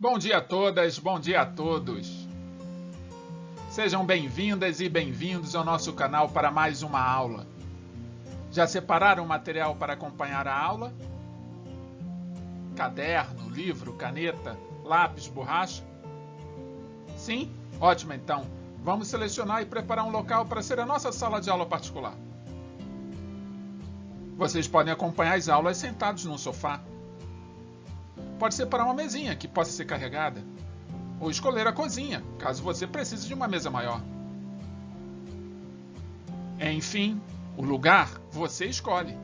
Bom dia a todas, bom dia a todos. Sejam bem-vindas e bem-vindos ao nosso canal para mais uma aula. Já separaram o material para acompanhar a aula? Caderno, livro, caneta, lápis, borracha? Sim? Ótimo então. Vamos selecionar e preparar um local para ser a nossa sala de aula particular. Vocês podem acompanhar as aulas sentados num sofá. Pode separar uma mesinha que possa ser carregada. Ou escolher a cozinha, caso você precise de uma mesa maior. Enfim, o lugar você escolhe.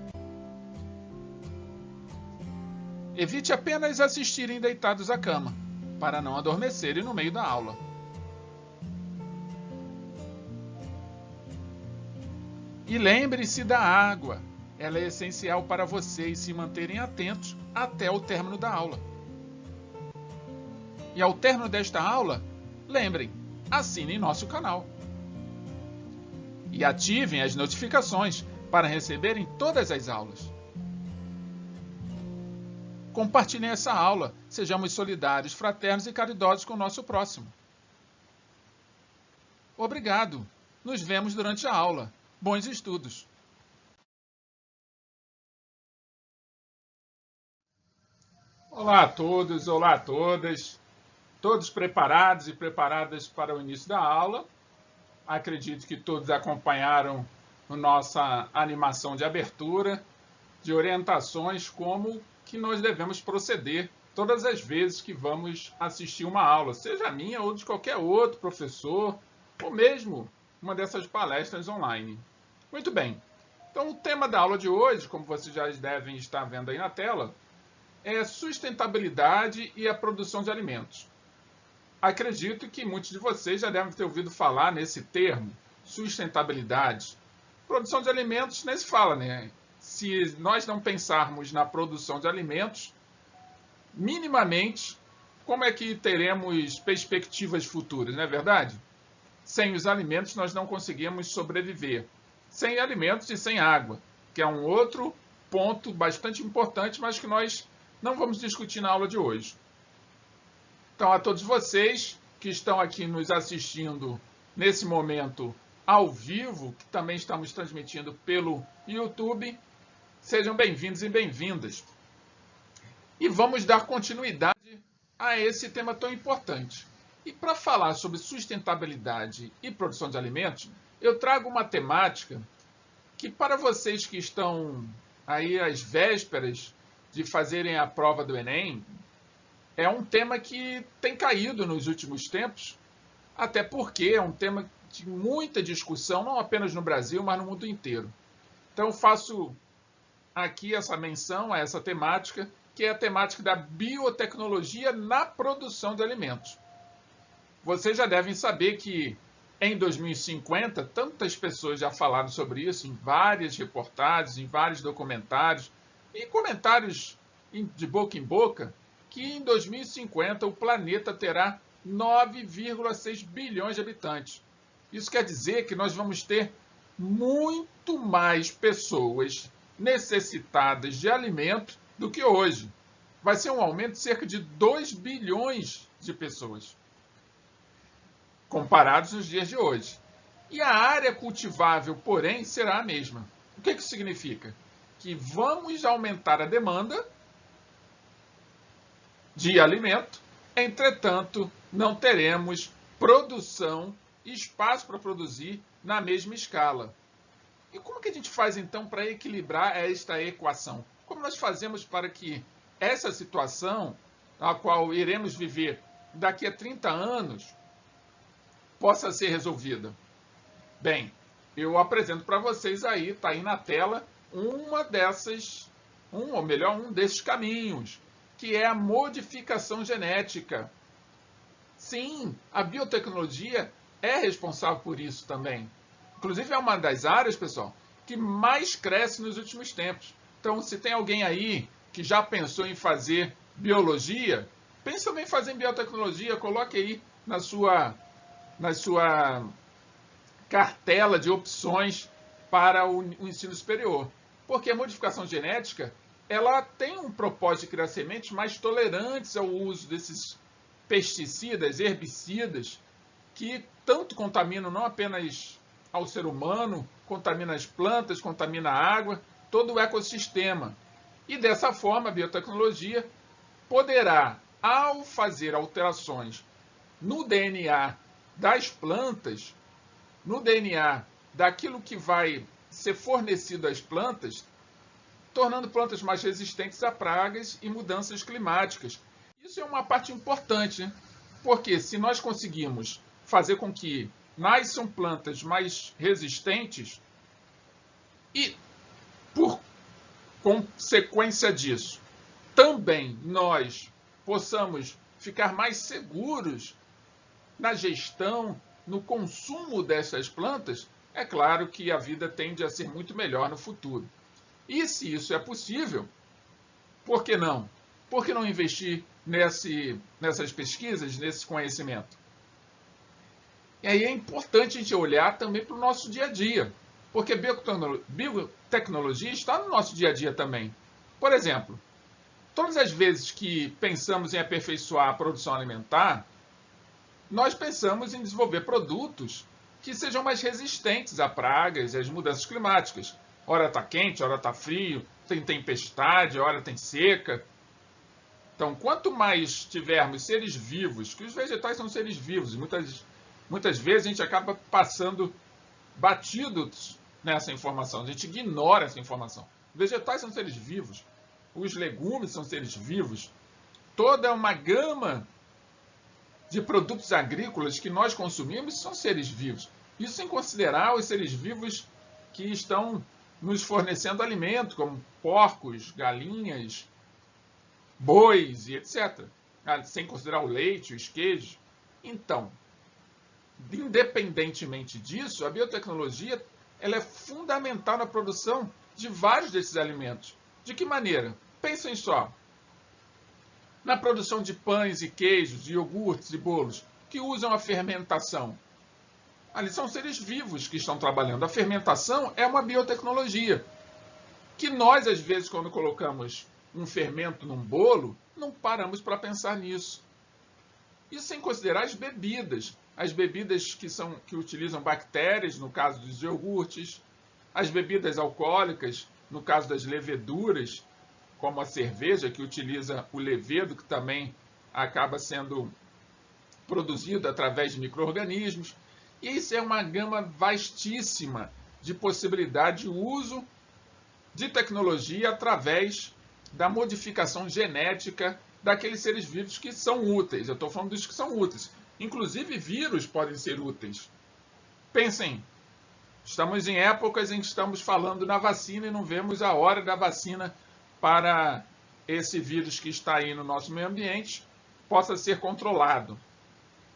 Evite apenas assistirem deitados à cama, para não adormecerem no meio da aula. E lembre-se da água. Ela é essencial para vocês se manterem atentos até o término da aula. E ao término desta aula, lembrem, assinem nosso canal. E ativem as notificações para receberem todas as aulas. Compartilhem essa aula, sejamos solidários, fraternos e caridosos com o nosso próximo. Obrigado. Nos vemos durante a aula. Bons estudos. Olá a todos, olá a todas. Todos preparados e preparadas para o início da aula. Acredito que todos acompanharam a nossa animação de abertura, de orientações como que nós devemos proceder todas as vezes que vamos assistir uma aula, seja a minha ou de qualquer outro professor, ou mesmo uma dessas palestras online. Muito bem. Então, o tema da aula de hoje, como vocês já devem estar vendo aí na tela, é sustentabilidade e a produção de alimentos. Acredito que muitos de vocês já devem ter ouvido falar nesse termo, sustentabilidade. Produção de alimentos nem se fala, né? Se nós não pensarmos na produção de alimentos, minimamente, como é que teremos perspectivas futuras, não é verdade? Sem os alimentos nós não conseguimos sobreviver. Sem alimentos e sem água, que é um outro ponto bastante importante, mas que nós não vamos discutir na aula de hoje. Então, a todos vocês que estão aqui nos assistindo nesse momento ao vivo, que também estamos transmitindo pelo YouTube, sejam bem-vindos e bem-vindas. E vamos dar continuidade a esse tema tão importante. E para falar sobre sustentabilidade e produção de alimentos, eu trago uma temática que, para vocês que estão aí às vésperas de fazerem a prova do Enem, é um tema que tem caído nos últimos tempos, até porque é um tema de muita discussão, não apenas no Brasil, mas no mundo inteiro. Então, faço aqui essa menção a essa temática, que é a temática da biotecnologia na produção de alimentos. Vocês já devem saber que em 2050, tantas pessoas já falaram sobre isso em várias reportagens, em vários documentários e comentários de boca em boca, que em 2050 o planeta terá 9,6 bilhões de habitantes. Isso quer dizer que nós vamos ter muito mais pessoas necessitadas de alimento do que hoje. Vai ser um aumento de cerca de 2 bilhões de pessoas, comparados nos dias de hoje. E a área cultivável, porém, será a mesma. O que isso significa? Que vamos aumentar a demanda de alimento, entretanto, não teremos produção, espaço para produzir na mesma escala. E como que a gente faz, então, para equilibrar esta equação? Como nós fazemos para que essa situação, a qual iremos viver daqui a 30 anos, possa ser resolvida? Bem, eu apresento para vocês aí, está aí na tela, um desses caminhos, que é a modificação genética. Sim, a biotecnologia é responsável por isso também. Inclusive, é uma das áreas, pessoal, que mais cresce nos últimos tempos. Então, se tem alguém aí que já pensou em fazer biologia, pense também em fazer biotecnologia, coloque aí na sua cartela de opções para o ensino superior. Porque a modificação genética ela tem um propósito de criar sementes mais tolerantes ao uso desses pesticidas, herbicidas, que tanto contaminam não apenas ao ser humano, contamina as plantas, contamina a água, todo o ecossistema. E dessa forma, a biotecnologia poderá, ao fazer alterações no DNA das plantas, no DNA daquilo que vai ser fornecido às plantas, tornando plantas mais resistentes a pragas e mudanças climáticas. Isso é uma parte importante, né? Porque se nós conseguimos fazer com que nasçam plantas mais resistentes e, por consequência disso, também nós possamos ficar mais seguros na gestão, no consumo dessas plantas, é claro que a vida tende a ser muito melhor no futuro. E se isso é possível, por que não? Por que não investir nessas pesquisas, nesse conhecimento? E aí é importante a gente olhar também para o nosso dia a dia, porque biotecnologia está no nosso dia a dia também. Por exemplo, todas as vezes que pensamos em aperfeiçoar a produção alimentar, nós pensamos em desenvolver produtos que sejam mais resistentes a pragas e às mudanças climáticas. Ora está quente, ora está frio, tem tempestade, ora tem seca. Então, quanto mais tivermos seres vivos, que os vegetais são seres vivos, e muitas vezes a gente acaba passando batidos nessa informação, a gente ignora essa informação. Vegetais são seres vivos, os legumes são seres vivos, toda uma gama de produtos agrícolas que nós consumimos são seres vivos. Isso sem considerar os seres vivos que estão nos fornecendo alimento, como porcos, galinhas, bois e etc. Sem considerar o leite, os queijos. Então, independentemente disso, a biotecnologia ela é fundamental na produção de vários desses alimentos. De que maneira? Pensem só. Na produção de pães e queijos, de iogurtes e bolos, que usam a fermentação. Ali são seres vivos que estão trabalhando. A fermentação é uma biotecnologia. Que nós, às vezes, quando colocamos um fermento num bolo, não paramos para pensar nisso. Isso sem considerar as bebidas. As bebidas que utilizam bactérias, no caso dos iogurtes. As bebidas alcoólicas, no caso das leveduras, como a cerveja, que utiliza o levedo, que também acaba sendo produzido através de micro-organismos. E isso é uma gama vastíssima de possibilidade de uso de tecnologia através da modificação genética daqueles seres vivos que são úteis. Eu estou falando dos que são úteis. Inclusive, vírus podem ser úteis. Pensem, estamos em épocas em que estamos falando na vacina e não vemos a hora da vacina para esse vírus que está aí no nosso meio ambiente possa ser controlado.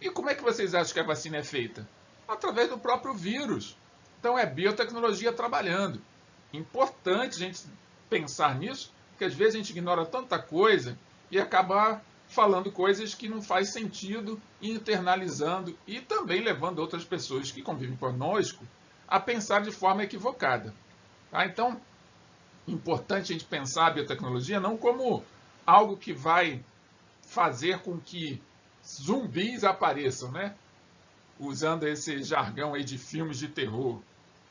E como é que vocês acham que a vacina é feita? Através do próprio vírus. Então é biotecnologia trabalhando. Importante a gente pensar nisso, porque às vezes a gente ignora tanta coisa e acaba falando coisas que não faz sentido, internalizando e também levando outras pessoas que convivem conosco a pensar de forma equivocada. Tá? Então, importante a gente pensar a biotecnologia não como algo que vai fazer com que zumbis apareçam, né? Usando esse jargão aí de filmes de terror,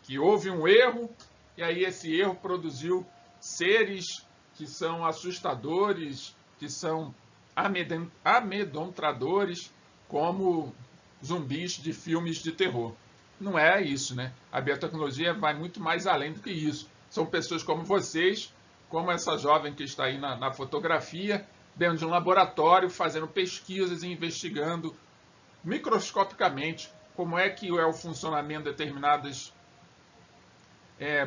que houve um erro e aí esse erro produziu seres que são assustadores, que são amedrontadores, como zumbis de filmes de terror. Não é isso, né? A biotecnologia vai muito mais além do que isso. São pessoas como vocês, como essa jovem que está aí na fotografia, dentro de um laboratório, fazendo pesquisas e investigando microscopicamente como é que é o funcionamento de determinadas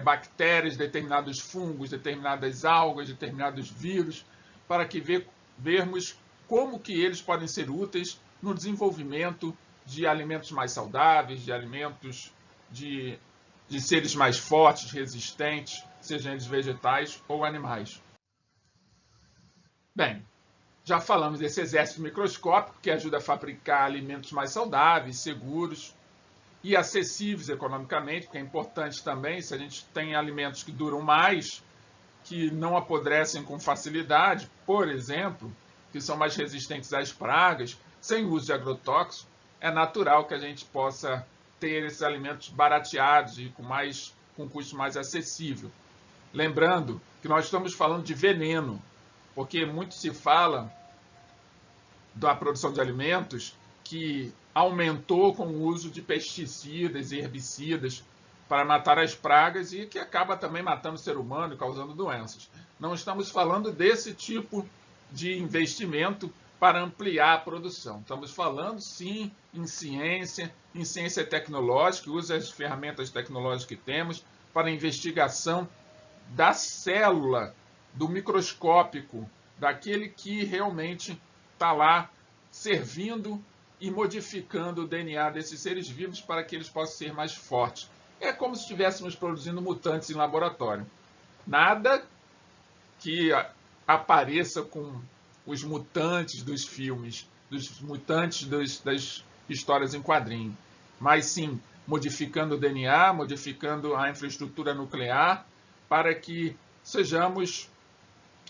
bactérias, determinados fungos, determinadas algas, determinados vírus, para que vermos como que eles podem ser úteis no desenvolvimento de alimentos mais saudáveis, de alimentos de seres mais fortes, resistentes, sejam eles vegetais ou animais. Bem, já falamos desse exército microscópico que ajuda a fabricar alimentos mais saudáveis, seguros e acessíveis economicamente, porque é importante também, se a gente tem alimentos que duram mais, que não apodrecem com facilidade, por exemplo, que são mais resistentes às pragas, sem uso de agrotóxico, é natural que a gente possa ter esses alimentos barateados e com custo mais acessível. Lembrando que nós estamos falando de veneno, porque muito se fala da produção de alimentos que aumentou com o uso de pesticidas e herbicidas para matar as pragas e que acaba também matando o ser humano e causando doenças. Não estamos falando desse tipo de investimento para ampliar a produção. Estamos falando, sim, em ciência tecnológica, que usa as ferramentas tecnológicas que temos para a investigação da célula, do microscópico, daquele que realmente está lá servindo e modificando o DNA desses seres vivos para que eles possam ser mais fortes. É como se estivéssemos produzindo mutantes em laboratório. Nada que apareça com os mutantes dos filmes, dos mutantes das histórias em quadrinho, mas sim modificando o DNA, modificando a infraestrutura nuclear, para que sejamos,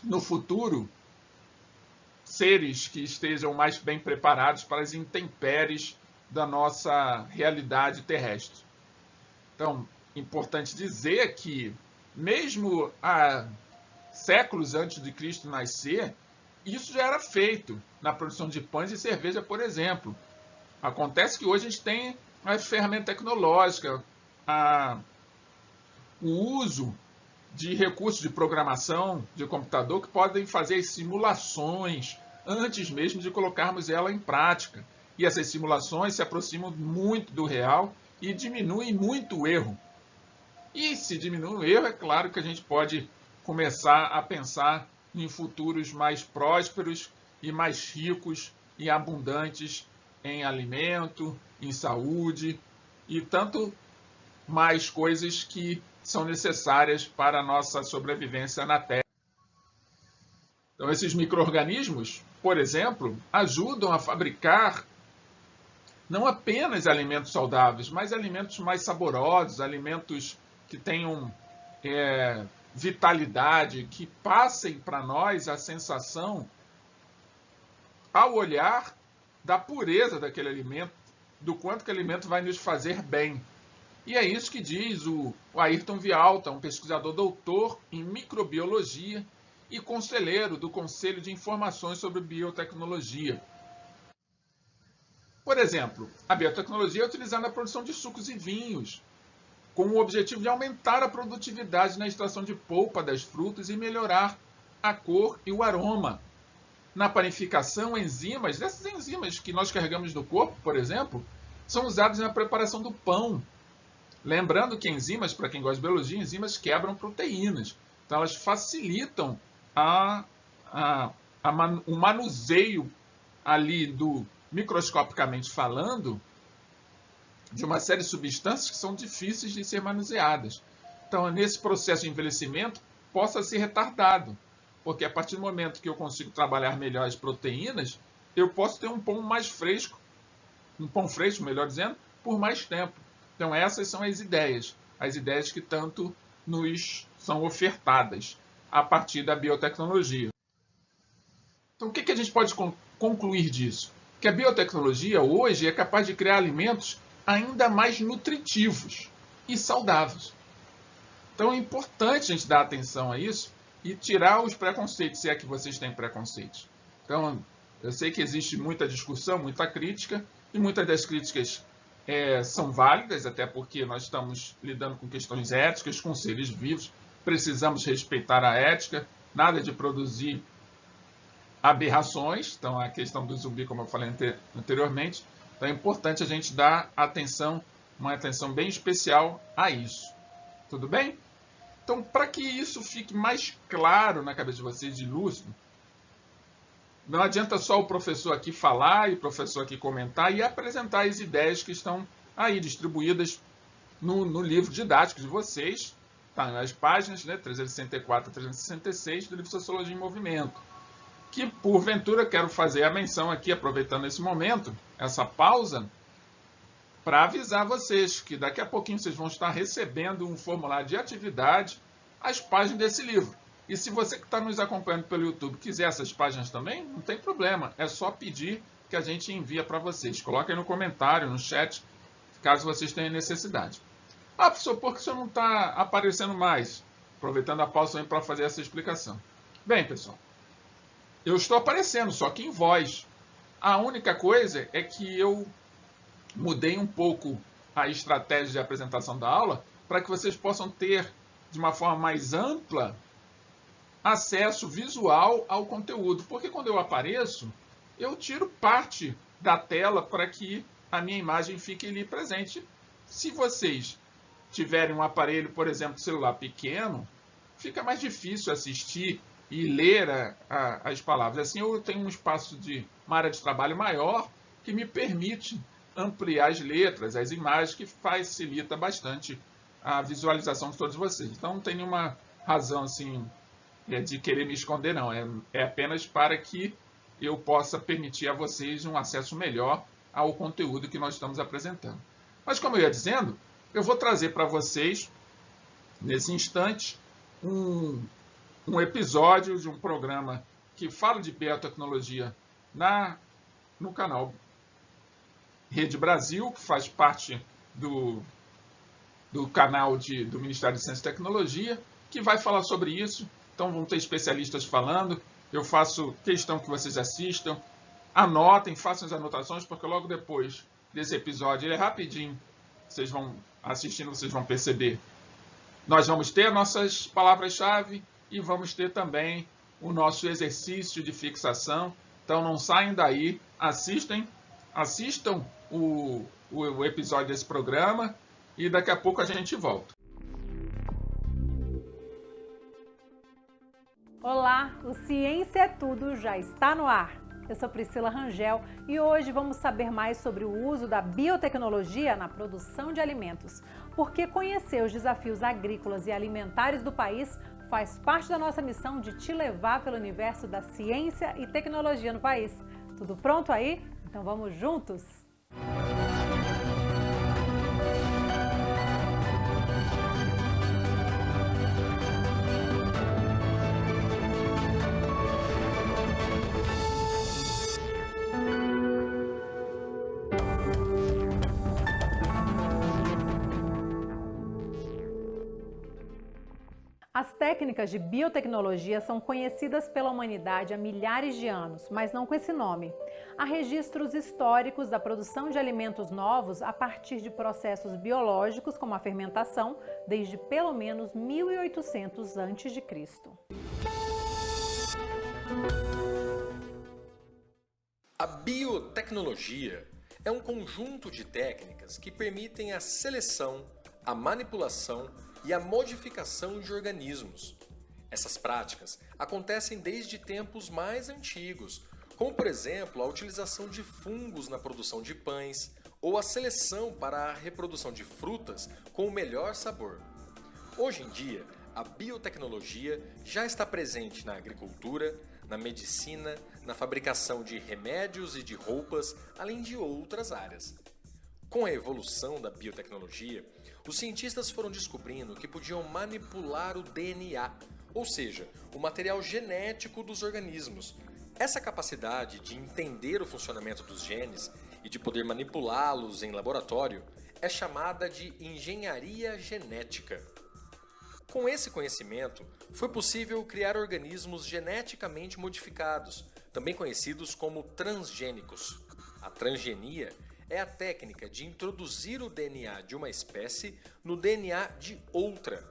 no futuro, seres que estejam mais bem preparados para as intempéries da nossa realidade terrestre. Então, importante dizer que, mesmo há séculos antes de Cristo nascer, isso já era feito na produção de pães e cerveja, por exemplo. Acontece que hoje a gente tem a ferramenta tecnológica, o uso de recursos de programação de computador que podem fazer simulações antes mesmo de colocarmos ela em prática. E essas simulações se aproximam muito do real e diminuem muito o erro. E se diminui o erro, é claro que a gente pode começar a pensar em futuros mais prósperos e mais ricos e abundantes em alimento, em saúde e tanto mais coisas que são necessárias para a nossa sobrevivência na Terra. Então, esses micro-organismos, por exemplo, ajudam a fabricar não apenas alimentos saudáveis, mas alimentos mais saborosos, alimentos que tenham vitalidade, que passem para nós a sensação, ao olhar, da pureza daquele alimento, do quanto que o alimento vai nos fazer bem. E é isso que diz o Ayrton Vialta, um pesquisador doutor em microbiologia e conselheiro do Conselho de Informações sobre Biotecnologia. Por exemplo, a biotecnologia é utilizada na produção de sucos e vinhos, com o objetivo de aumentar a produtividade na extração de polpa das frutas e melhorar a cor e o aroma. Na panificação, essas enzimas que nós carregamos no corpo, por exemplo, são usadas na preparação do pão. Lembrando que enzimas, para quem gosta de biologia, enzimas quebram proteínas. Então, elas facilitam o manuseio ali microscopicamente falando, de uma série de substâncias que são difíceis de ser manuseadas. Então, nesse processo de envelhecimento, possa ser retardado, porque a partir do momento que eu consigo trabalhar melhor as proteínas, eu posso ter um pão fresco, melhor dizendo, por mais tempo. Então, essas são as ideias que tanto nos são ofertadas a partir da biotecnologia. Então, o que a gente pode concluir disso? Que a biotecnologia hoje é capaz de criar alimentos ainda mais nutritivos e saudáveis. Então, é importante a gente dar atenção a isso e tirar os preconceitos, se é que vocês têm preconceitos. Então, eu sei que existe muita discussão, muita crítica, e muitas das críticas são válidas, até porque nós estamos lidando com questões éticas, com seres vivos, precisamos respeitar a ética, nada de produzir aberrações, então a questão do zumbi, como eu falei anteriormente, então é importante a gente dar uma atenção bem especial a isso. Tudo bem? Então, para que isso fique mais claro na cabeça de vocês e lúcido, não adianta só o professor aqui falar e o professor aqui comentar e apresentar as ideias que estão aí distribuídas no livro didático de vocês, tá, nas páginas 364 a 366 do livro Sociologia em Movimento. Que, porventura, quero fazer a menção aqui, aproveitando esse momento, essa pausa, para avisar vocês que daqui a pouquinho vocês vão estar recebendo um formulário de atividade, as páginas desse livro. E se você que está nos acompanhando pelo YouTube quiser essas páginas também, não tem problema, é só pedir que a gente envia para vocês. Coloquem no comentário, no chat, caso vocês tenham necessidade. Ah, professor, por que o senhor não está aparecendo mais? Aproveitando a pausa para fazer essa explicação. Bem, pessoal, eu estou aparecendo, só que em voz. A única coisa é que eu mudei um pouco a estratégia de apresentação da aula para que vocês possam ter, de uma forma mais ampla, acesso visual ao conteúdo. Porque quando eu apareço, eu tiro parte da tela para que a minha imagem fique ali presente. Se vocês tiverem um aparelho, por exemplo, celular pequeno, fica mais difícil assistir e ler as palavras. Assim, eu tenho um espaço uma área de trabalho maior que me permite ampliar as letras, as imagens, que facilita bastante a visualização de todos vocês. Então, não tem nenhuma razão assim de querer me esconder, não. É apenas para que eu possa permitir a vocês um acesso melhor ao conteúdo que nós estamos apresentando. Mas, como eu ia dizendo, eu vou trazer para vocês, nesse instante, um episódio de um programa que fala de biotecnologia no canal Rede Brasil, que faz parte do canal do Ministério de Ciência e Tecnologia, que vai falar sobre isso. Então vão ter especialistas falando. Eu faço questão que vocês assistam, anotem, façam as anotações, porque logo depois desse episódio, ele é rapidinho, vocês vão assistindo, vocês vão perceber. Nós vamos ter nossas palavras-chave e vamos ter também o nosso exercício de fixação. Então não saiam daí, assistam o episódio desse programa e daqui a pouco a gente volta. Olá, o Ciência é Tudo já está no ar. Eu sou Priscila Rangel e hoje vamos saber mais sobre o uso da biotecnologia na produção de alimentos, porque conhecer os desafios agrícolas e alimentares do país faz parte da nossa missão de te levar pelo universo da ciência e tecnologia no país. Tudo pronto aí? Então vamos juntos? As técnicas de biotecnologia são conhecidas pela humanidade há milhares de anos, mas não com esse nome. Há registros históricos da produção de alimentos novos a partir de processos biológicos, como a fermentação, desde pelo menos 1800 a.C. A biotecnologia é um conjunto de técnicas que permitem a seleção, a manipulação e a modificação de organismos. Essas práticas acontecem desde tempos mais antigos, como por exemplo a utilização de fungos na produção de pães ou a seleção para a reprodução de frutas com o melhor sabor. Hoje em dia, a biotecnologia já está presente na agricultura, na medicina, na fabricação de remédios e de roupas, além de outras áreas. Com a evolução da biotecnologia, os cientistas foram descobrindo que podiam manipular o DNA, ou seja, o material genético dos organismos. Essa capacidade de entender o funcionamento dos genes e de poder manipulá-los em laboratório é chamada de engenharia genética. Com esse conhecimento, foi possível criar organismos geneticamente modificados, também conhecidos como transgênicos. A transgenia é a técnica de introduzir o DNA de uma espécie no DNA de outra.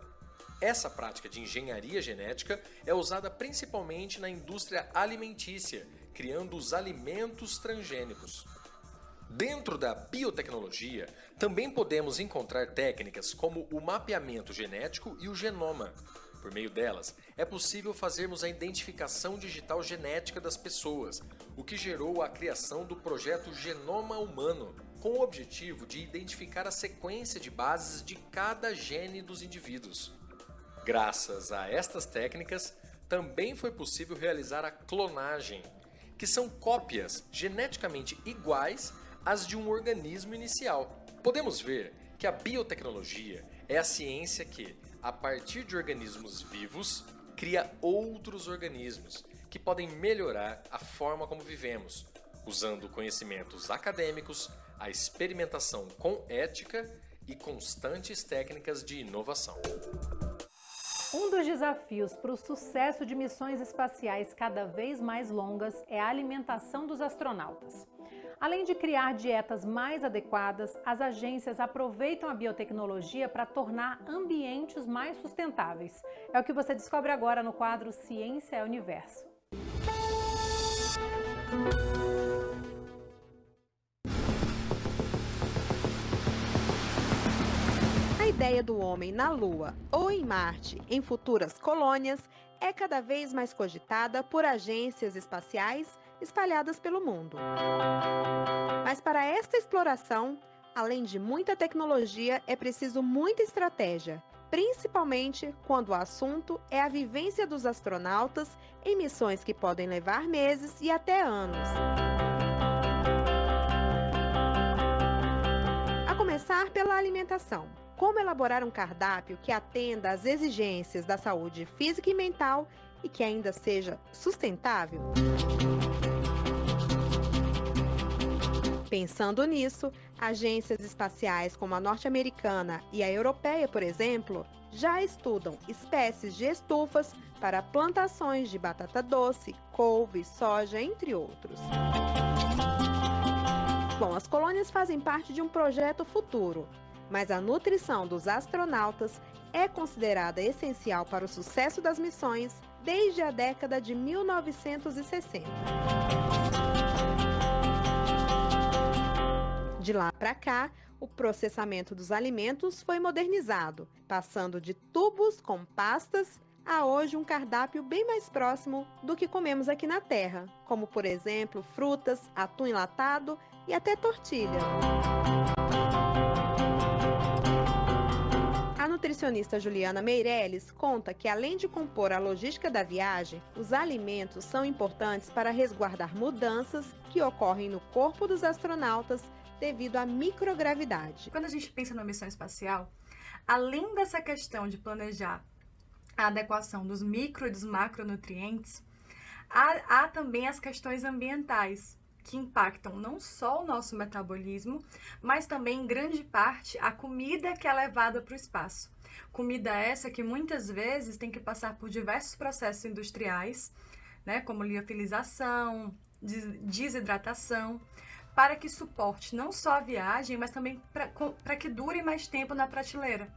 Essa prática de engenharia genética é usada principalmente na indústria alimentícia, criando os alimentos transgênicos. Dentro da biotecnologia, também podemos encontrar técnicas como o mapeamento genético e o genoma. Por meio delas, é possível fazermos a identificação digital genética das pessoas, o que gerou a criação do projeto Genoma Humano, com o objetivo de identificar a sequência de bases de cada gene dos indivíduos. Graças a estas técnicas, também foi possível realizar a clonagem, que são cópias geneticamente iguais às de um organismo inicial. Podemos ver que a biotecnologia é a ciência que, a partir de organismos vivos, cria outros organismos que podem melhorar a forma como vivemos, usando conhecimentos acadêmicos, a experimentação com ética e constantes técnicas de inovação. Um dos desafios para o sucesso de missões espaciais cada vez mais longas é a alimentação dos astronautas. Além de criar dietas mais adequadas, as agências aproveitam a biotecnologia para tornar ambientes mais sustentáveis. É o que você descobre agora no quadro Ciência é Universo. A ideia do homem na Lua ou em Marte em futuras colônias é cada vez mais cogitada por agências espaciais espalhadas pelo mundo. Mas para esta exploração, além de muita tecnologia, é preciso muita estratégia, principalmente quando o assunto é a vivência dos astronautas em missões que podem levar meses e até anos. A começar pela alimentação. Como elaborar um cardápio que atenda às exigências da saúde física e mental e que ainda seja sustentável? Pensando nisso, agências espaciais como a norte-americana e a europeia, por exemplo, já estudam espécies de estufas para plantações de batata doce, couve, soja, entre outros. Bom, as colônias fazem parte de um projeto futuro, mas a nutrição dos astronautas é considerada essencial para o sucesso das missões desde a década de 1960. De lá para cá, o processamento dos alimentos foi modernizado, passando de tubos com pastas a hoje um cardápio bem mais próximo do que comemos aqui na Terra, como por exemplo frutas, atum enlatado e até tortilha. A nutricionista Juliana Meirelles conta que, além de compor a logística da viagem, os alimentos são importantes para resguardar mudanças que ocorrem no corpo dos astronautas devido à microgravidade. Quando a gente pensa na missão espacial, além dessa questão de planejar a adequação dos micro e dos macronutrientes, há também as questões ambientais, que impactam não só o nosso metabolismo, mas também, em grande parte, a comida que é levada para o espaço. Comida essa que muitas vezes tem que passar por diversos processos industriais, né, como liofilização, desidratação, para que suporte não só a viagem, mas também para que dure mais tempo na prateleira.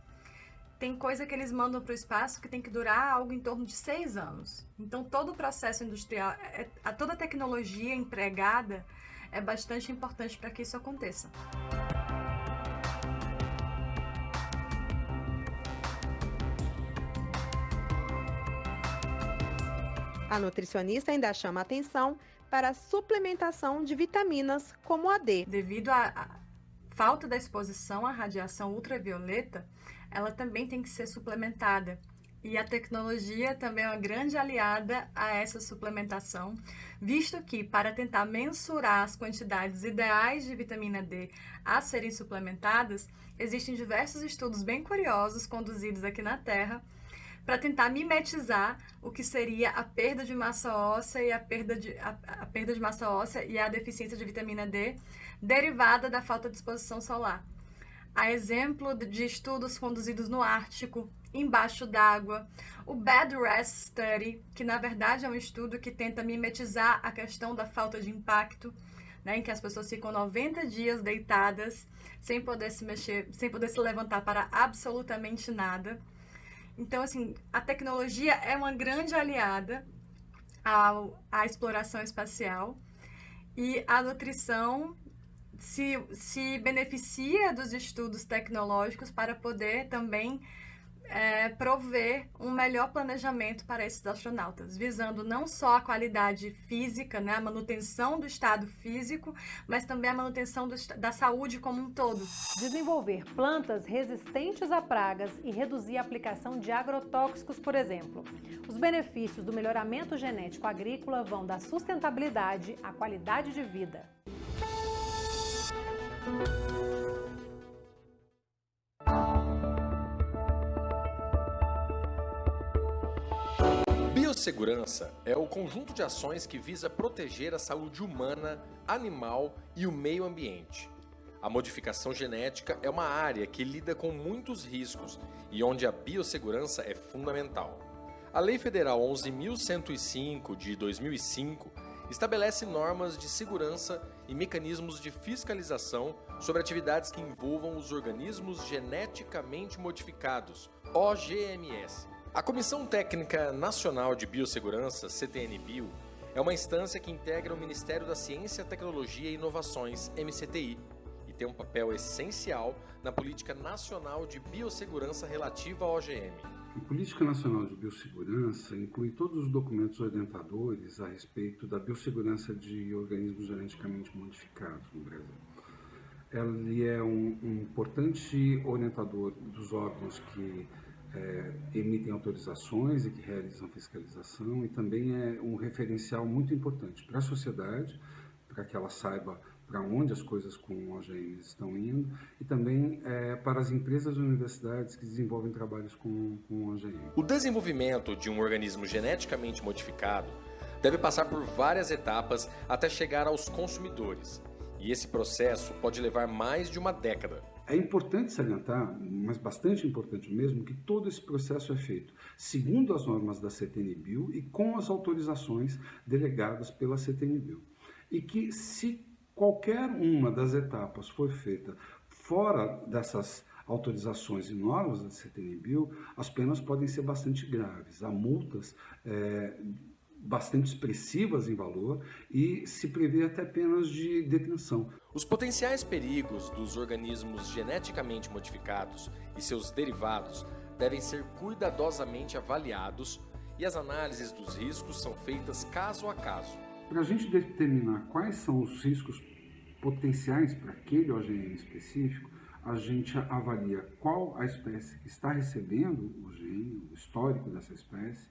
Tem coisa que eles mandam para o espaço que tem que durar algo em torno de 6 anos. Então, todo o processo industrial, toda a tecnologia empregada é bastante importante para que isso aconteça. A nutricionista ainda chama a atenção para a suplementação de vitaminas como a D. Devido à falta da exposição à radiação ultravioleta, ela também tem que ser suplementada. E a tecnologia também é uma grande aliada a essa suplementação, visto que, para tentar mensurar as quantidades ideais de vitamina D a serem suplementadas, existem diversos estudos bem curiosos conduzidos aqui na Terra para tentar mimetizar o que seria a perda de massa óssea e a perda de massa óssea e a deficiência de vitamina D derivada da falta de exposição solar. A exemplo de estudos conduzidos no Ártico, embaixo d'água, o Bed Rest Study, que na verdade é um estudo que tenta mimetizar a questão da falta de impacto, né, em que as pessoas ficam 90 dias deitadas, sem poder se mexer, sem poder se levantar para absolutamente nada. Então, assim, a tecnologia é uma grande aliada à exploração espacial e a nutrição se beneficia dos estudos tecnológicos para poder também prover um melhor planejamento para esses astronautas, visando não só a qualidade física, né, a manutenção do estado físico, mas também a manutenção da saúde como um todo. Desenvolver plantas resistentes a pragas e reduzir a aplicação de agrotóxicos, por exemplo. Os benefícios do melhoramento genético agrícola vão da sustentabilidade à qualidade de vida. biossegurança é o conjunto de ações que visa proteger a saúde humana, animal e o meio ambiente. A modificação genética é uma área que lida com muitos riscos e onde a biossegurança é fundamental. A Lei Federal 11.105 de 2005 estabelece normas de segurança e mecanismos de fiscalização sobre atividades que envolvam os organismos geneticamente modificados, OGMs. A Comissão Técnica Nacional de Biossegurança, CTN-Bio, é uma instância que integra o Ministério da Ciência, Tecnologia e Inovações, MCTI, e tem um papel essencial na Política Nacional de Biossegurança relativa à OGM. A Política Nacional de Biossegurança inclui todos os documentos orientadores a respeito da biossegurança de organismos geneticamente modificados no Brasil. Ele é um importante orientador dos órgãos que emitem autorizações e que realizam fiscalização, e também é um referencial muito importante para a sociedade, para que ela saiba para onde as coisas com OGMs estão indo, e também para as empresas e universidades que desenvolvem trabalhos com OGM. O desenvolvimento de um organismo geneticamente modificado deve passar por várias etapas até chegar aos consumidores, e esse processo pode levar mais de uma década. É importante salientar, mas bastante importante mesmo, que todo esse processo é feito segundo as normas da CTN-Bio e com as autorizações delegadas pela CTN-Bio. E que, se qualquer uma das etapas for feita fora dessas autorizações e normas da CTN-Bio, as penas podem ser bastante graves. Há multas bastante expressivas em valor e se prevê até penas de detenção. Os potenciais perigos dos organismos geneticamente modificados e seus derivados devem ser cuidadosamente avaliados e as análises dos riscos são feitas caso a caso. Para a gente determinar quais são os riscos potenciais para aquele OGM específico, a gente avalia qual a espécie que está recebendo o gene, o histórico dessa espécie,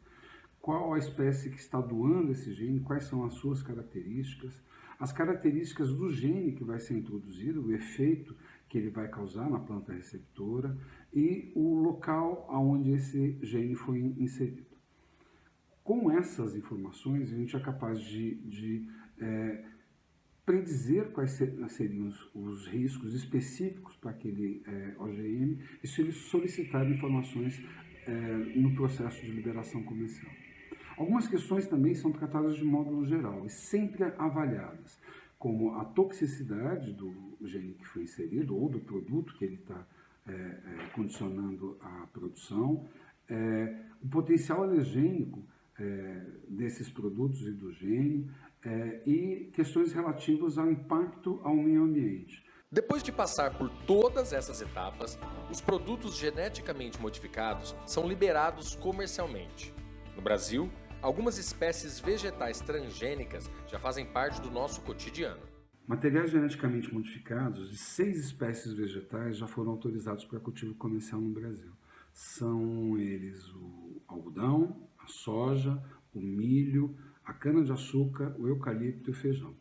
qual a espécie que está doando esse gene, quais são as suas características, as características do gene que vai ser introduzido, o efeito que ele vai causar na planta receptora e o local onde esse gene foi inserido. Com essas informações, a gente é capaz de predizer quais seriam os riscos específicos para aquele OGM e se eles solicitarem informações no processo de liberação comercial. Algumas questões também são tratadas de modo geral e sempre avaliadas, como a toxicidade do gene que foi inserido ou do produto que ele está condicionando a produção, o potencial alergênico desses produtos e do gene e questões relativas ao impacto ao meio ambiente. Depois de passar por todas essas etapas, os produtos geneticamente modificados são liberados comercialmente. No Brasil, algumas espécies vegetais transgênicas já fazem parte do nosso cotidiano. Materiais geneticamente modificados de 6 espécies vegetais já foram autorizados para cultivo comercial no Brasil. São eles o algodão, a soja, o milho, a cana-de-açúcar, o eucalipto e o feijão.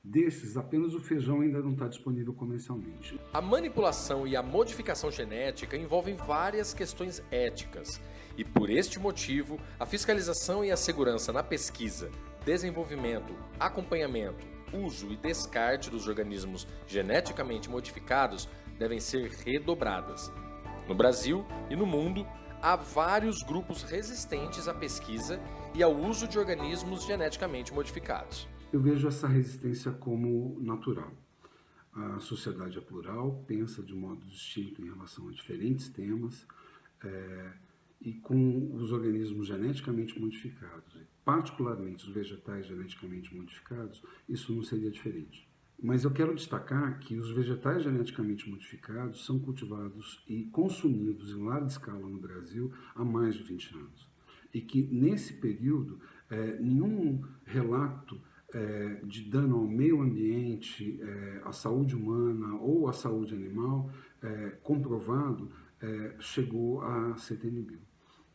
Desses, apenas o feijão ainda não está disponível comercialmente. A manipulação e a modificação genética envolvem várias questões éticas e, por este motivo, a fiscalização e a segurança na pesquisa, desenvolvimento, acompanhamento, uso e descarte dos organismos geneticamente modificados devem ser redobradas. No Brasil e no mundo, há vários grupos resistentes à pesquisa e ao uso de organismos geneticamente modificados. Eu vejo essa resistência como natural. A sociedade é plural, pensa de modo distinto em relação a diferentes temas, e com os organismos geneticamente modificados, particularmente os vegetais geneticamente modificados, isso não seria diferente. Mas eu quero destacar que os vegetais geneticamente modificados são cultivados e consumidos em larga escala no Brasil há mais de 20 anos. E que, nesse período, nenhum relato de dano ao meio ambiente, à saúde humana ou à saúde animal comprovado chegou à CTN-Bio.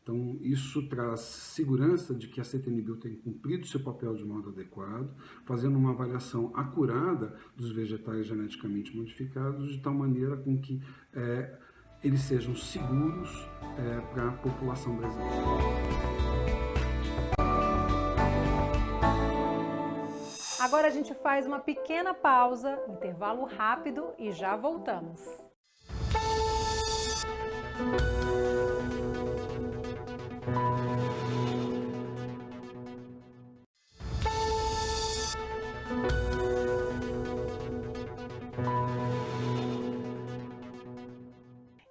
Então, isso traz segurança de que a CTN-Bio tem cumprido seu papel de modo adequado, fazendo uma avaliação acurada dos vegetais geneticamente modificados, de tal maneira com que eles sejam seguros para a população brasileira. Agora a gente faz uma pequena pausa, intervalo rápido e já voltamos.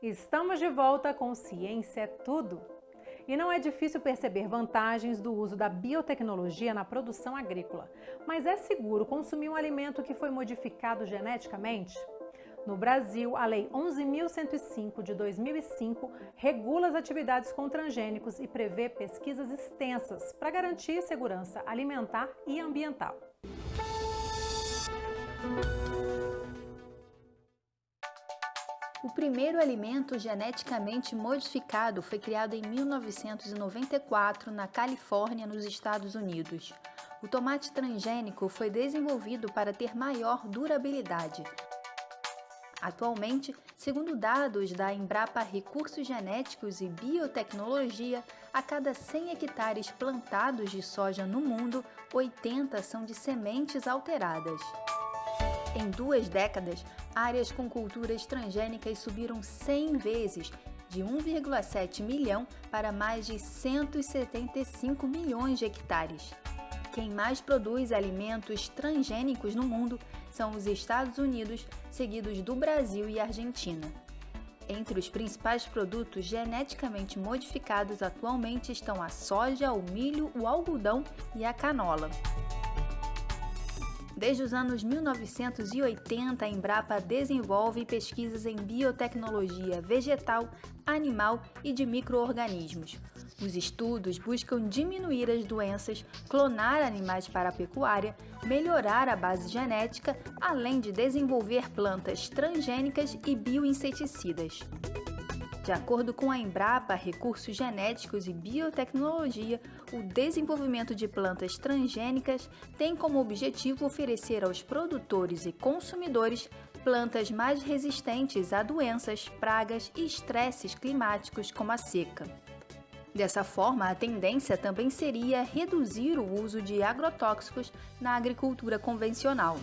Estamos de volta com Ciência é Tudo. E não é difícil perceber vantagens do uso da biotecnologia na produção agrícola. Mas é seguro consumir um alimento que foi modificado geneticamente? No Brasil, a Lei 11.105 de 2005 regula as atividades com transgênicos e prevê pesquisas extensas para garantir segurança alimentar e ambiental. O primeiro alimento geneticamente modificado foi criado em 1994 na Califórnia, nos Estados Unidos. O tomate transgênico foi desenvolvido para ter maior durabilidade. Atualmente, segundo dados da Embrapa Recursos Genéticos e Biotecnologia, a cada 100 hectares plantados de soja no mundo, 80 são de sementes alteradas. Em 2 décadas, áreas com culturas transgênicas subiram 100 vezes, de 1,7 milhão para mais de 175 milhões de hectares. Quem mais produz alimentos transgênicos no mundo são os Estados Unidos, seguidos do Brasil e Argentina. Entre os principais produtos geneticamente modificados atualmente estão a soja, o milho, o algodão e a canola. Desde os anos 1980, a Embrapa desenvolve pesquisas em biotecnologia vegetal, animal e de micro-organismos. Os estudos buscam diminuir as doenças, clonar animais para a pecuária, melhorar a base genética, além de desenvolver plantas transgênicas e bioinseticidas. De acordo com a Embrapa Recursos Genéticos e Biotecnologia, o desenvolvimento de plantas transgênicas tem como objetivo oferecer aos produtores e consumidores plantas mais resistentes a doenças, pragas e estresses climáticos como a seca. Dessa forma, a tendência também seria reduzir o uso de agrotóxicos na agricultura convencional.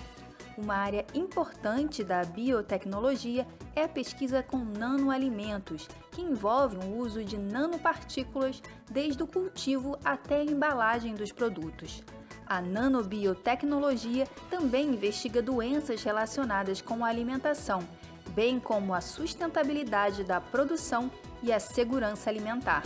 Uma área importante da biotecnologia é a pesquisa com nanoalimentos, que envolve o uso de nanopartículas desde o cultivo até a embalagem dos produtos. A nanobiotecnologia também investiga doenças relacionadas com a alimentação, bem como a sustentabilidade da produção e a segurança alimentar.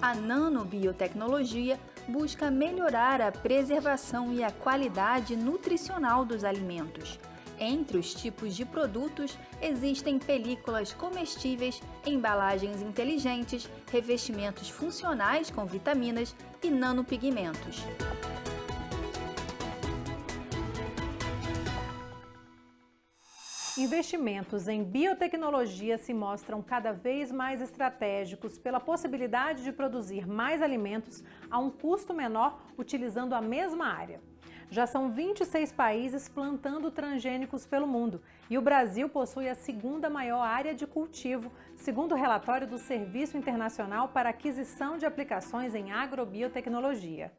A nanobiotecnologia busca melhorar a preservação e a qualidade nutricional dos alimentos. Entre os tipos de produtos, existem películas comestíveis, embalagens inteligentes, revestimentos funcionais com vitaminas e nanopigmentos. Investimentos em biotecnologia se mostram cada vez mais estratégicos pela possibilidade de produzir mais alimentos a um custo menor utilizando a mesma área. Já são 26 países plantando transgênicos pelo mundo e o Brasil possui a segunda maior área de cultivo, segundo o relatório do Serviço Internacional para Aquisição de Aplicações em Agrobiotecnologia.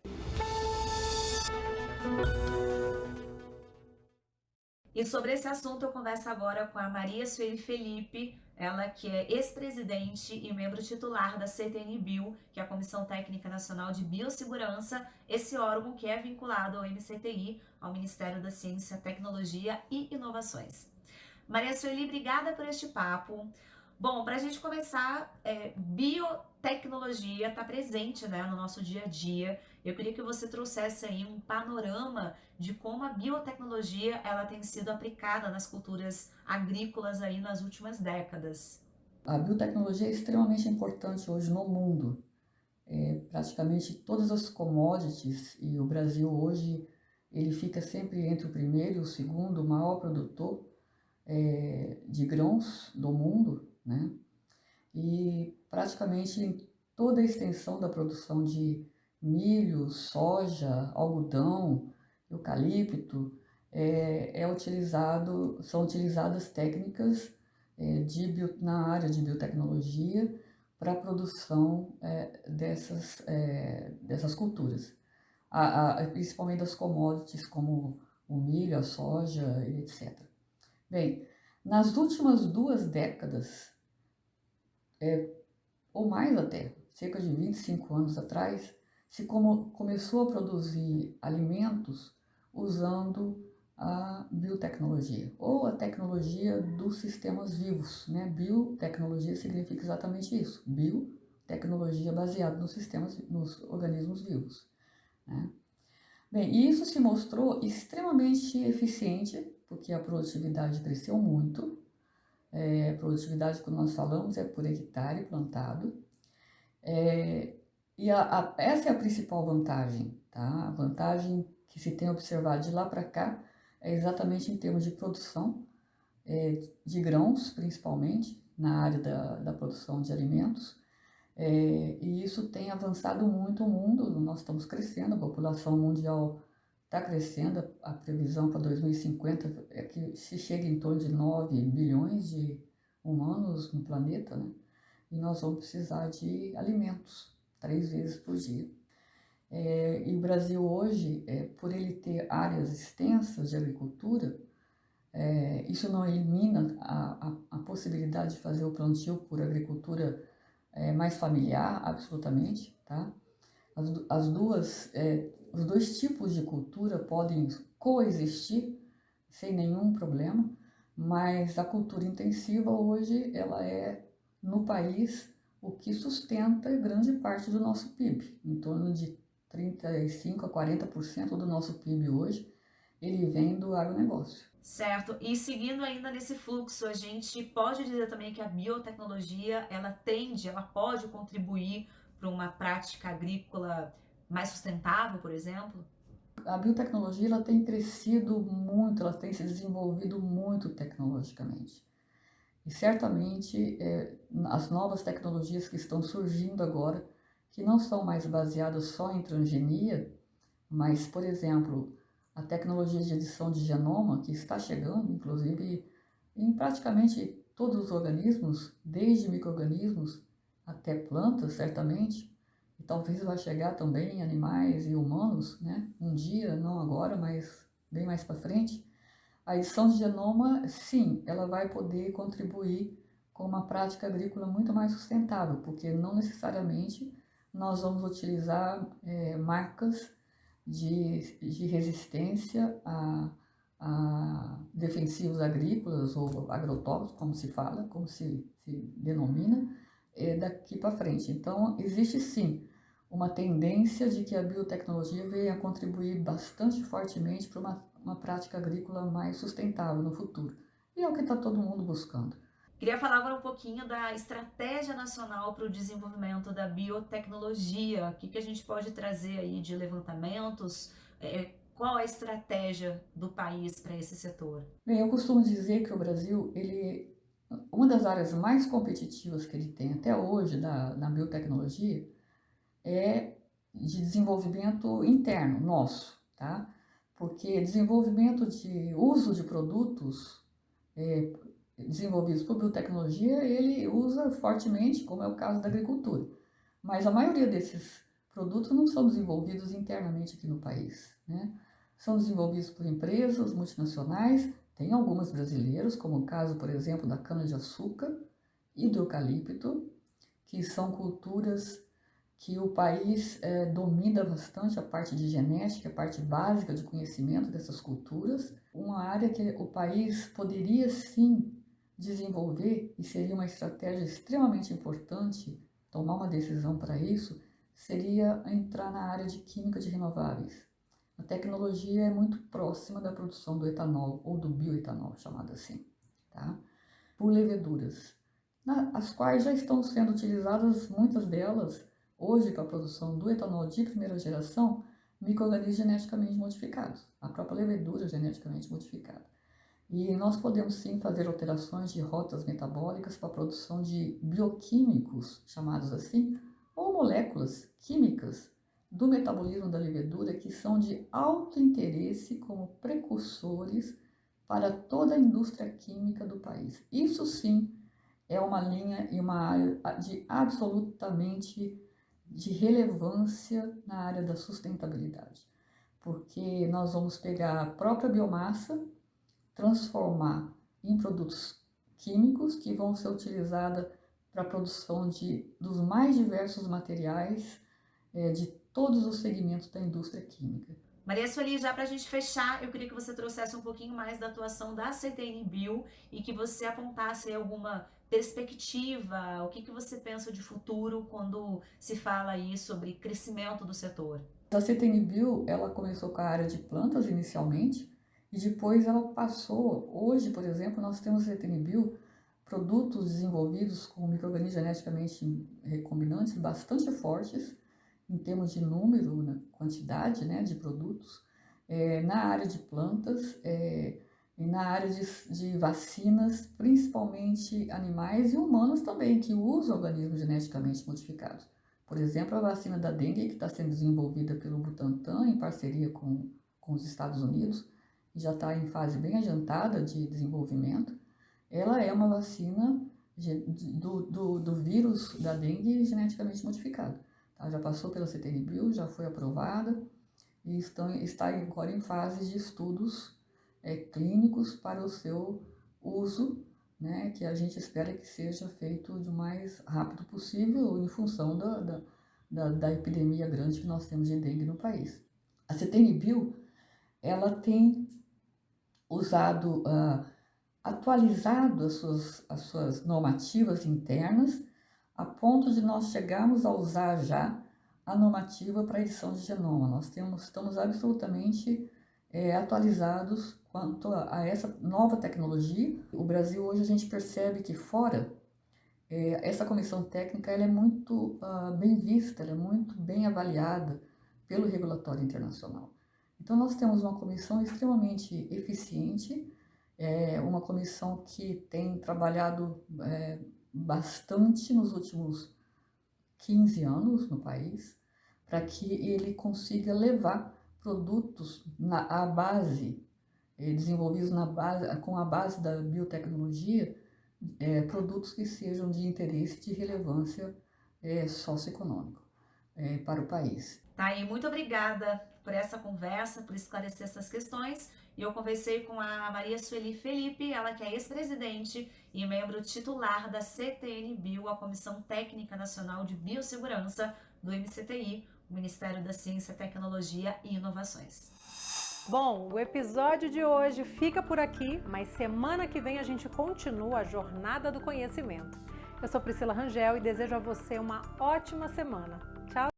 E sobre esse assunto eu converso agora com a Maria Sueli Felipe, ela que é ex-presidente e membro titular da CTN-Bio, que é a Comissão Técnica Nacional de Biossegurança, esse órgão que é vinculado ao MCTI, ao Ministério da Ciência, Tecnologia e Inovações. Maria Sueli, obrigada por este papo. Bom, para a gente começar, biotecnologia está presente, né, no nosso dia a dia. Eu queria que você trouxesse aí um panorama de como a biotecnologia ela tem sido aplicada nas culturas agrícolas aí nas últimas décadas. A biotecnologia é extremamente importante hoje no mundo. Praticamente todas as commodities, e o Brasil hoje ele fica sempre entre o primeiro e o segundo maior produtor de grãos do mundo, né? E praticamente em toda a extensão da produção de milho, soja, algodão, eucalipto, são utilizadas técnicas na área de biotecnologia para a produção dessas culturas. principalmente das commodities como o milho, a soja, etc. Bem, nas últimas 2 décadas, ou mais até, cerca de 25 anos atrás, começou a produzir alimentos usando a biotecnologia, ou a tecnologia dos sistemas vivos, né? Biotecnologia significa exatamente isso, biotecnologia baseada nos organismos vivos, né? Bem, e isso se mostrou extremamente eficiente, porque a produtividade cresceu muito. A produtividade que nós falamos é por hectare plantado. Essa é a principal vantagem, tá? A vantagem que se tem observado de lá para cá é exatamente em termos de produção de grãos, principalmente, na área da produção de alimentos. E isso tem avançado muito o mundo, nós estamos crescendo, a população mundial está crescendo, a previsão para 2050 é que se chega em torno de 9 bilhões de humanos no planeta, né? E nós vamos precisar de alimentos 3 vezes por dia. E o Brasil hoje, por ele ter áreas extensas de agricultura, isso não elimina a possibilidade de fazer o plantio por agricultura mais familiar, absolutamente, tá? Os dois tipos de cultura podem coexistir sem nenhum problema, mas a cultura intensiva hoje, ela é, no país, o que sustenta grande parte do nosso PIB, em torno de 35% a 40% do nosso PIB hoje, ele vem do agronegócio. Certo, e seguindo ainda nesse fluxo, a gente pode dizer também que a biotecnologia, ela pode contribuir para uma prática agrícola mais sustentável, por exemplo? A biotecnologia, ela tem crescido muito, ela tem se desenvolvido muito tecnologicamente. E certamente as novas tecnologias que estão surgindo agora, que não são mais baseadas só em transgenia, mas, por exemplo, a tecnologia de edição de genoma, que está chegando, inclusive, em praticamente todos os organismos, desde micro-organismos até plantas, certamente, e talvez vai chegar também em animais e humanos, né? Um dia, não agora, mas bem mais para frente. A edição de genoma, sim, ela vai poder contribuir com uma prática agrícola muito mais sustentável, porque não necessariamente nós vamos utilizar marcas de resistência a defensivos agrícolas ou agrotóxicos, como se fala, como se denomina, daqui para frente. Então, existe sim uma tendência de que a biotecnologia venha a contribuir bastante fortemente para uma prática agrícola mais sustentável no futuro. E é o que está todo mundo buscando. Queria falar agora um pouquinho da Estratégia Nacional para o Desenvolvimento da Biotecnologia. O que a gente pode trazer aí de levantamentos? Qual a estratégia do país para esse setor? Bem, eu costumo dizer que o Brasil, uma das áreas mais competitivas que ele tem até hoje na biotecnologia é de desenvolvimento interno, nosso, tá? Porque desenvolvimento de uso de produtos desenvolvidos por biotecnologia, ele usa fortemente, como é o caso da agricultura. Mas a maioria desses produtos não são desenvolvidos internamente aqui no país, né? São desenvolvidos por empresas multinacionais, tem algumas brasileiras, como o caso, por exemplo, da cana-de-açúcar e do eucalipto, que são culturas que o país domina bastante a parte de genética, a parte básica de conhecimento dessas culturas. Uma área que o país poderia sim desenvolver, e seria uma estratégia extremamente importante, tomar uma decisão para isso, seria entrar na área de química de renováveis. A tecnologia é muito próxima da produção do etanol, ou do bioetanol, chamado assim, tá? Por leveduras, as quais já estão sendo utilizadas, muitas delas, hoje para a produção do etanol de primeira geração, micro-organismos geneticamente modificados, a própria levedura geneticamente modificada. E nós podemos sim fazer alterações de rotas metabólicas para a produção de bioquímicos, chamados assim, ou moléculas químicas do metabolismo da levedura que são de alto interesse como precursores para toda a indústria química do país. Isso sim é uma linha e uma área de absolutamente de relevância na área da sustentabilidade, porque nós vamos pegar a própria biomassa, transformar em produtos químicos que vão ser utilizados para a produção dos mais diversos materiais de todos os segmentos da indústria química. Maria Sueli, já para a gente fechar, eu queria que você trouxesse um pouquinho mais da atuação da CTN Bio e que você apontasse alguma perspectiva, o que você pensa de futuro quando se fala aí sobre crescimento do setor? A CTN Bio, ela começou com a área de plantas inicialmente e depois ela passou, hoje, por exemplo, nós temos a CTN Bio produtos desenvolvidos com micro-organismos geneticamente recombinantes bastante fortes, em termos de número, né, quantidade, né, de produtos, na área de plantas e na área de vacinas, principalmente animais e humanos também, que usam organismos geneticamente modificados. Por exemplo, a vacina da dengue, que está sendo desenvolvida pelo Butantan, em parceria com os Estados Unidos, e já está em fase bem adiantada de desenvolvimento, ela é uma vacina do vírus da dengue geneticamente modificado. Já passou pela CTN Bio, já foi aprovada e está agora em fase de estudos clínicos para o seu uso, né, que a gente espera que seja feito o mais rápido possível em função da epidemia grande que nós temos de dengue no país. A CTN Bio, ela tem usado, atualizado as suas normativas internas, a ponto de nós chegarmos a usar já a normativa para edição de genoma. Nós estamos absolutamente atualizados quanto a essa nova tecnologia. O Brasil hoje a gente percebe que fora, essa comissão técnica ela é muito bem vista, ela é muito bem avaliada pelo regulatório internacional. Então nós temos uma comissão extremamente eficiente, uma comissão que tem trabalhado bastante nos últimos 15 anos no país, para que ele consiga levar produtos à base, desenvolvidos com a base da biotecnologia, produtos que sejam de interesse, de relevância socioeconômico para o país. Tá aí, muito obrigada por essa conversa, por esclarecer essas questões. E eu conversei com a Maria Sueli Felipe, ela que é ex-presidente e membro titular da CTN Bio, a Comissão Técnica Nacional de Biossegurança do MCTI, o Ministério da Ciência, Tecnologia e Inovações. Bom, o episódio de hoje fica por aqui, mas semana que vem a gente continua a Jornada do Conhecimento. Eu sou Priscila Rangel e desejo a você uma ótima semana. Tchau!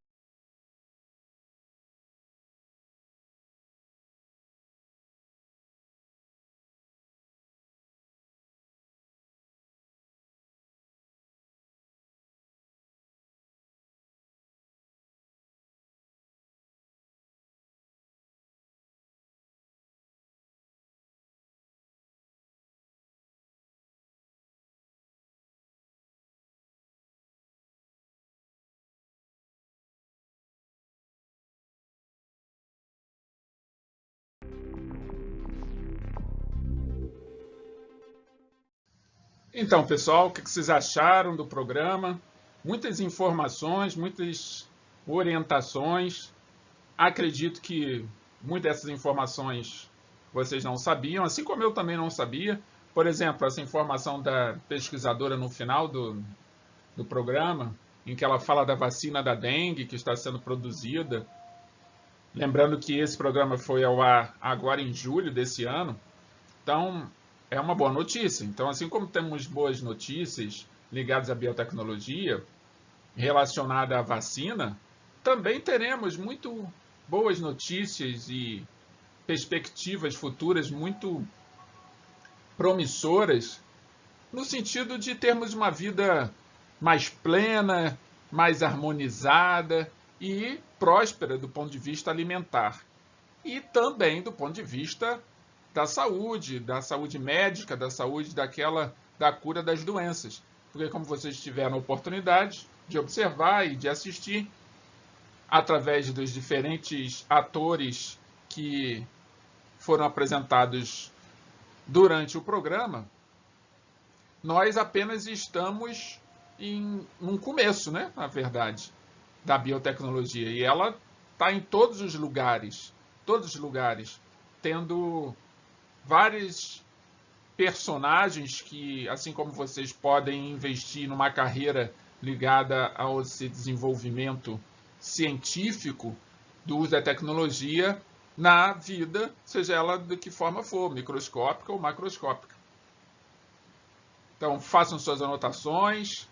Então, pessoal, o que vocês acharam do programa? Muitas informações, muitas orientações. Acredito que muitas dessas informações vocês não sabiam, assim como eu também não sabia. Por exemplo, essa informação da pesquisadora no final do programa, em que ela fala da vacina da dengue que está sendo produzida. Lembrando que esse programa foi ao ar agora em julho desse ano. Então, é uma boa notícia. Então, assim como temos boas notícias ligadas à biotecnologia, relacionada à vacina, também teremos muito boas notícias e perspectivas futuras muito promissoras, no sentido de termos uma vida mais plena, mais harmonizada e próspera do ponto de vista alimentar. E também do ponto de vista da saúde médica, da saúde da cura das doenças. Porque como vocês tiveram a oportunidade de observar e de assistir, através dos diferentes atores que foram apresentados durante o programa, nós apenas estamos num começo, né, na verdade. da biotecnologia. E ela está em todos os lugares, tendo vários personagens que, assim como vocês podem investir numa carreira ligada ao esse desenvolvimento científico do uso da tecnologia na vida, seja ela de que forma for, microscópica ou macroscópica. Então, façam suas anotações,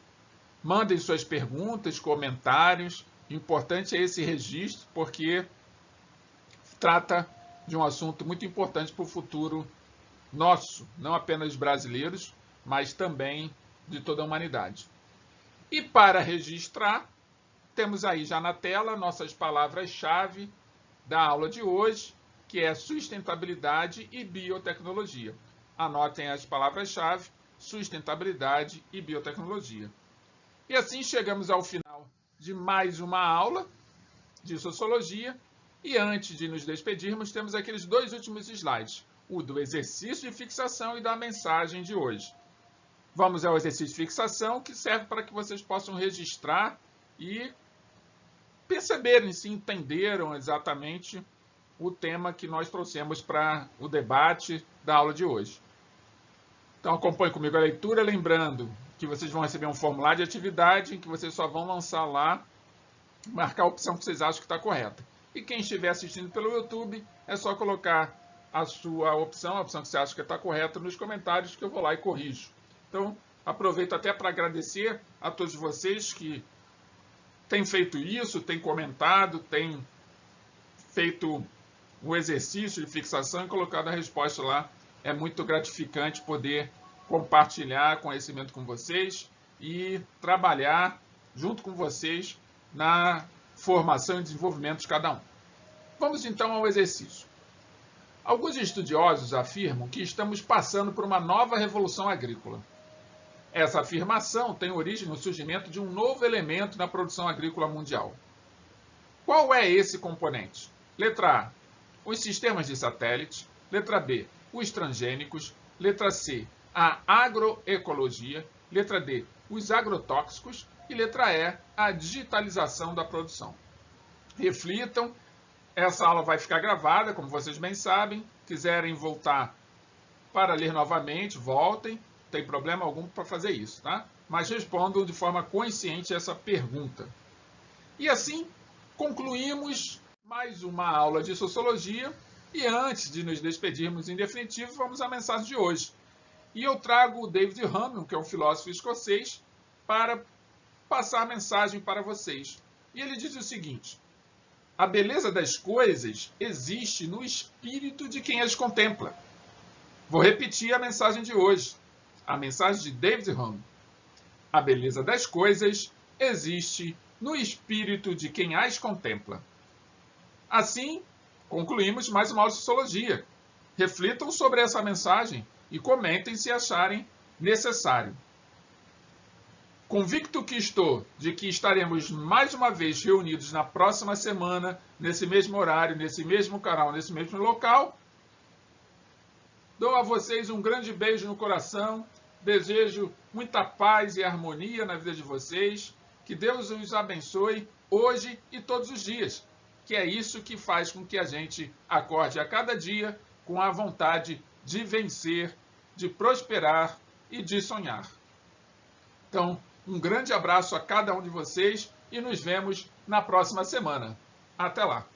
mandem suas perguntas, comentários. O importante é esse registro, porque trata de um assunto muito importante para o futuro nosso, não apenas brasileiros, mas também de toda a humanidade. E para registrar, temos aí já na tela nossas palavras-chave da aula de hoje, que é sustentabilidade e biotecnologia. Anotem as palavras-chave, sustentabilidade e biotecnologia. E assim chegamos ao final de mais uma aula de sociologia. E antes de nos despedirmos, temos aqueles dois últimos slides, o do exercício de fixação e da mensagem de hoje. Vamos ao exercício de fixação, que serve para que vocês possam registrar e perceberem se entenderam exatamente o tema que nós trouxemos para o debate da aula de hoje. Então, acompanhe comigo a leitura, lembrando que vocês vão receber um formulário de atividade em que vocês só vão lançar lá, marcar a opção que vocês acham que está correta. E quem estiver assistindo pelo YouTube, é só colocar a sua opção, a opção que você acha que está correta, nos comentários, que eu vou lá e corrijo. Então, aproveito até para agradecer a todos vocês que têm feito isso, têm comentado, têm feito o exercício de fixação e colocado a resposta lá. É muito gratificante poder compartilhar conhecimento com vocês e trabalhar junto com vocês na formação e desenvolvimento de cada um. Vamos então ao exercício. Alguns estudiosos afirmam que estamos passando por uma nova revolução agrícola. Essa afirmação tem origem no surgimento de um novo elemento na produção agrícola mundial. Qual é esse componente? Letra A, os sistemas de satélite. Letra B, os transgênicos. Letra C, a agroecologia. Letra D, os agrotóxicos. E letra E, a digitalização da produção. Reflitam, essa aula vai ficar gravada, como vocês bem sabem. Quiserem voltar para ler novamente, voltem. Não tem problema algum para fazer isso, tá? Mas respondam de forma consciente essa pergunta. E assim, concluímos mais uma aula de sociologia. E antes de nos despedirmos em definitivo, vamos à mensagem de hoje. E eu trago o David Hume, que é um filósofo escocês, para passar a mensagem para vocês. E ele diz o seguinte: a beleza das coisas existe no espírito de quem as contempla. Vou repetir a mensagem de hoje. A mensagem de David Hume. A beleza das coisas existe no espírito de quem as contempla. Assim, concluímos mais uma aula de sociologia. Reflitam sobre essa mensagem e comentem se acharem necessário. Convicto que estou de que estaremos mais uma vez reunidos na próxima semana, nesse mesmo horário, nesse mesmo canal, nesse mesmo local, dou a vocês um grande beijo no coração, desejo muita paz e harmonia na vida de vocês, que Deus os abençoe hoje e todos os dias, que é isso que faz com que a gente acorde a cada dia com a vontade de vencer, de prosperar e de sonhar. Então, um grande abraço a cada um de vocês e nos vemos na próxima semana. Até lá!